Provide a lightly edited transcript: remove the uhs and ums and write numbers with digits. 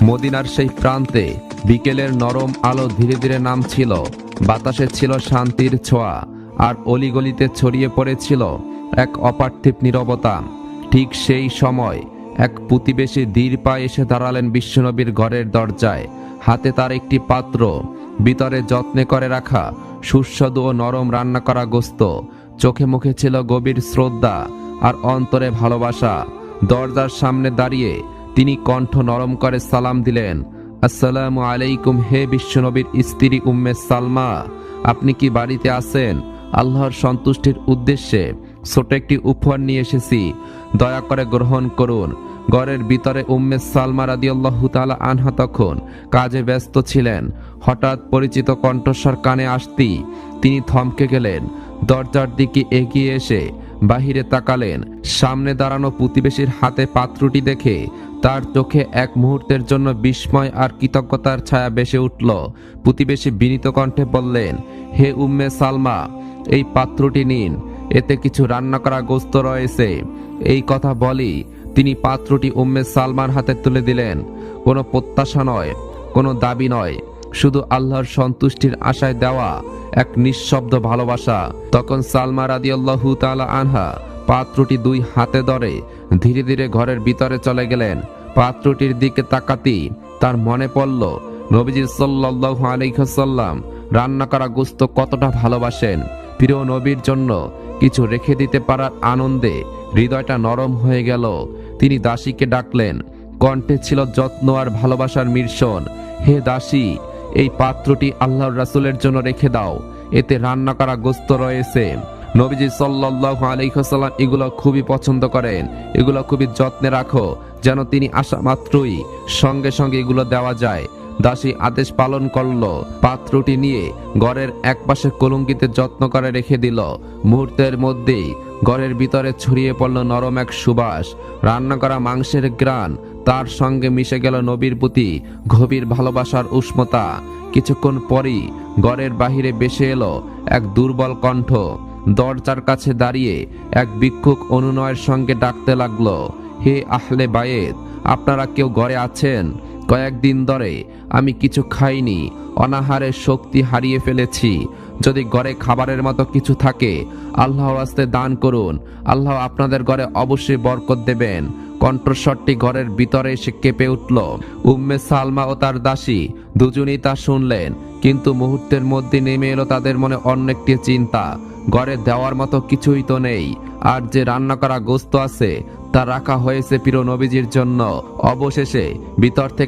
মদিনার সেই প্রান্তে বিকেলের নরম আলো ধীরে ধীরে নামছিল। বাতাসে ছিল শান্তির ছোঁয়া, আর অলিগলিতে ছড়িয়ে পড়েছিল এক অপার্থিব নীরবতা। ঠিক সেই সময় এক প্রতিবেশী ধীর পায়ে এসে দাঁড়ালেন বিশ্বনবীর ঘরের দরজায়। হাতে তার একটি পাত্র, ভিতরে যত্নে করে রাখা সুস্বাদু ও নরম রান্না করা গোস্ত। চোখে মুখে ছিল গভীর শ্রদ্ধা আর অন্তরে ভালোবাসা। দরজার সামনে দাঁড়িয়ে তিনি কণ্ঠ নরম করে সালাম দিলেন, আসসালামু আলাইকুম, হে বিশ্বনবীর স্ত্রী উম্মে সালমা, আপনি কি বাড়িতে আছেন? আল্লাহর সন্তুষ্টির উদ্দেশ্যে ছোট একটি উপহার নিয়ে এসেছি, দয়া করে গ্রহণ করুন। ঘরের ভিতরে উম্মে সালমা রাদিয়াল্লাহু তাআলা আনহা তখন কাজে ব্যস্ত ছিলেন। হঠাৎ পরিচিত কণ্ঠস্বর কানে আসতেই তিনি থমকে গেলেন। দরজার দিকে এগিয়ে এসে বাহিরে তাকালেন। সামনে দাঁড়ানো প্রতিবেশীর হাতে পাত্রটি দেখে তার চোখে এক মুহূর্তের জন্য বিস্ময় আর কৃতজ্ঞতার ছায়া ভেসে উঠল। প্রতিবেশী বিনীত কণ্ঠে বললেন, হে উম্মে সালমা, এই পাত্রটি নিন, এতে কিছু রান্না করা গোস্ত রয়েছে। এই কথা বলি তিনি পাত্রটি উম্মে সালমার হাতে তুলে দিলেন। কোনো প্রত্যাশা নয়, কোনো দাবি নয়, শুধু আল্লাহর সন্তুষ্টির আশায় দেওয়া এক নিঃশব্দ ভালোবাসা। তখন সালমা রাদিয়াল্লাহু তাআলা আনহা পাত্রটি দুই হাতে ধরে ধীরে ধীরে ঘরের ভিতরে চলে গেলেন। পাত্রটির দিকে তাকাতেই তার মনে পড়ল নবীজি সাল্লাল্লাহু আলাইহি ওয়াসাল্লাম রান্না করা গোস্ত কতটা ভালোবাসেন। প্রিয় নবীর জন্য কিছু রেখে দিতে পারার আনন্দে হৃদয়টা নরম হয়ে গেল। তিনি দাসীকে ডাকলেন, কণ্ঠে ছিল যত্ন আর ভালোবাসার মিশ্রণ। হে দাসী, এই পাত্রটি আল্লাহর রাসূলের জন্য রেখে দাও, এতে রান্না করা গোস্ত রয়েছে। নবীজি সাল্লাল্লাহু আলাইহি ওয়াসাল্লাম এগুলো খুবই পছন্দ করেন। এগুলো খুবই যত্নে রাখো, যেন তিনি আসা মাত্রই সঙ্গে সঙ্গে এগুলো দেওয়া যায়। দাসী আদেশ পালন করল। পাত্রটি নিয়ে ঘরের একপাশে কলঙ্কিতে যত্ন করে রেখে দিল। মুহূর্তের মধ্যেই ঘরের ভিতরে ছড়িয়ে পড়ল নরম এক সুবাস। রান্না করা মাংসের ঘ্রাণ, তার সঙ্গে মিশে গেল নবীর প্রতি গভীর ভালোবাসার উষ্ণতা। কিছুক্ষণ পরই ঘরের বাহিরে ভেসে এলো এক দুর্বল কণ্ঠ। দরজার কাছে দাঁড়িয়ে এক ভিক্ষুক অনুনয়ের সঙ্গে ডাকতে লাগলো, হে আহলে বায়েত, আপনারা কেউ ঘরে আছেন? কয়েকদিন ধরে আমি কিছু খাইনি, অনাহারের শক্তি হারিয়ে ফেলেছি। যদি ঘরে খাবারের মতো কিছু থাকে আল্লাহর ওয়াস্তে দান করুন, আল্লাহ আপনাদের ঘরে অবশ্যই বরকত দেবেন। কণ্ঠস্বরটি ঘরের ভিতরে এসে কেঁপে উঠল। উম্মে সালমা ও তার দাসী দুজনেই তা শুনলেন, কিন্তু মুহূর্তের মধ্যে নেমে এলো তাদের মনে অন্য একটি চিন্তা। ঘরে দেওয়ার মতো কিছুই তো নেই, আর যে রান্না করা গোস্ত আছে তা রাখা হয়েছে প্রিয় নবীজির জন্য। অবশেষে ভিতর থেকে